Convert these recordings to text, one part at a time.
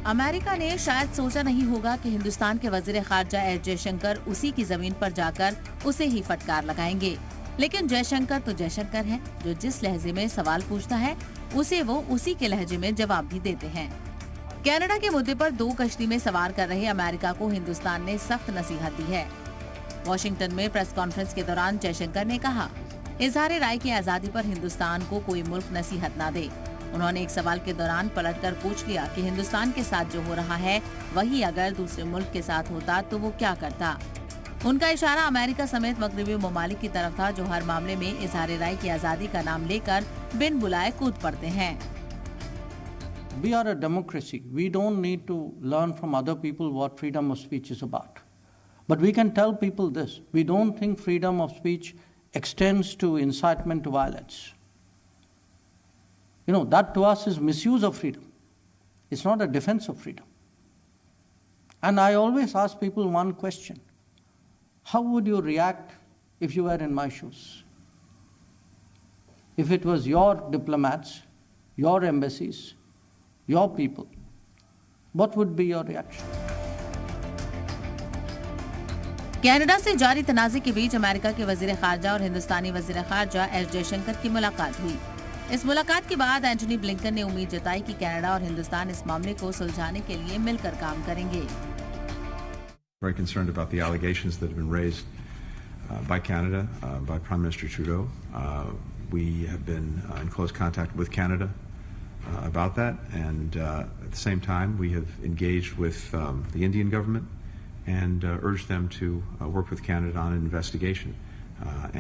America ने शायद सोचा नहीं होगा कि हिंदुस्तान के वजीर खारजा एस जयशंकर उसी की जमीन पर जाकर उसे ही फटकार लगाएंगे। लेकिन जयशंकर तो जयशंकर हैं, जो जिस लहजे में सवाल पूछता है उसे वो उसी के लहजे में जवाब भी देते हैं। कनाडा के मुद्दे पर 2 कश्ती में सवार कर रहे अमेरिका को हिंदुस्तान ने सख्त नसीहत दी है। वॉशिंगटन में प्रेस कॉन्फ्रेंस के दौरान जयशंकर ने कहा, इजहार राय की आजादी पर हिंदुस्तान को कोई मुल्क नसीहत न दे। उन्होंने एक सवाल के दौरान पलटकर पूछ लिया कि हिंदुस्तान के साथ जो हो रहा है वही अगर दूसरे मुल्क के साथ होता तो वो क्या करता। उनका इशारा अमेरिका समेत मगरबी ममालिक की तरफ था, जो हर मामले में इजहार राय की आजादी का नाम लेकर बिन बुलाए कूद पड़ते हैं। We are a democracy. We don't need to learn from other people what freedom of speech is about. But we can tell people this: we don't think freedom of speech extends to incitement to violence. That to us is misuse of freedom. It's not a defense of freedom. And I always ask people one question: how would you react if you were in my shoes? If it was your diplomats, your embassies, your people, what would be your reaction? Canada से जारी तनाज़े के बीच America के वजीर खारजा और हिंदुस्तानी वजीर खारजा S Jaishankar की मुलाकात हुई। इस मुलाकात के बाद एंटनी ब्लिंकन ने उम्मीद जताई कि कनाडा और हिंदुस्तान इस मामले को सुलझाने के लिए मिलकर काम करेंगे। Very concerned about the allegations that have been raised by Canada, by Prime Minister Trudeau. We have been in close contact with Canada about that, and at the same time we have engaged with the Indian government and urged them to work with Canada on an investigation.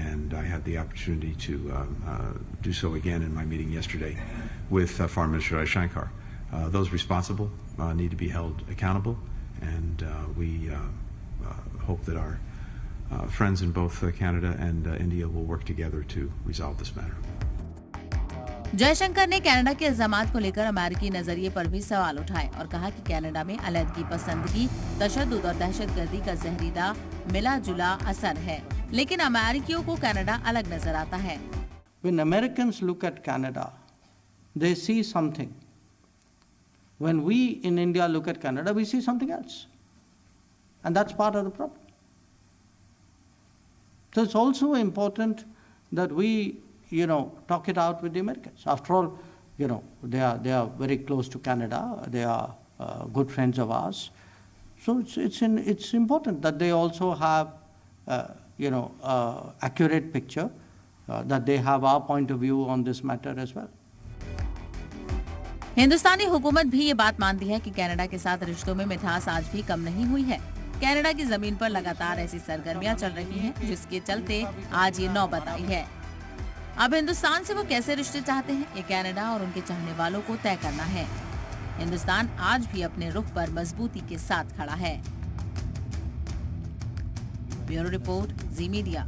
And I had the opportunity to do so again in my meeting yesterday with Foreign Minister Jaishankar. Those responsible need to be held accountable, and we hope that our friends in both Canada and India will work together to resolve this matter. Jaishankar ने Canada के इल्जामात को लेकर अमेरिकी नजरिए पर भी सवाल उठाए और कहा कि कनाडा में अलहदगी पसंदगी, तशद्दुद और दहशतगर्दी का जहरीला मिला जुला असर है, लेकिन अमेरिकियों को कनाडा अलग नजर आता है। When Americans look at Canada, they see something. When we in India look at Canada, we see something else. And that's part of the problem. So it's also important that we talk it out with the Americans. After all, they are very close to Canada. They are good friends of ours. So it's important that they also have accurate picture, that they have our point of view on this matter as well. हिंदुस्तानी हुकूमत भी ये बात मानती है कि Canada के साथ रिश्तों में मिठास आज भी कम नहीं हुई है। कनाडा की जमीन पर लगातार ऐसी सरगर्मियां चल रही हैं, जिसके चलते आज ये नौबत आई है। अब हिंदुस्तान से वो कैसे रिश्ते चाहते हैं, ये कनाडा और उनके चाहने वालों को तय करना है। हिंदुस्तान आज भी अपने रुख पर मजबूती के साथ खड़ा है। ब्यूरो रिपोर्ट, जी मीडिया।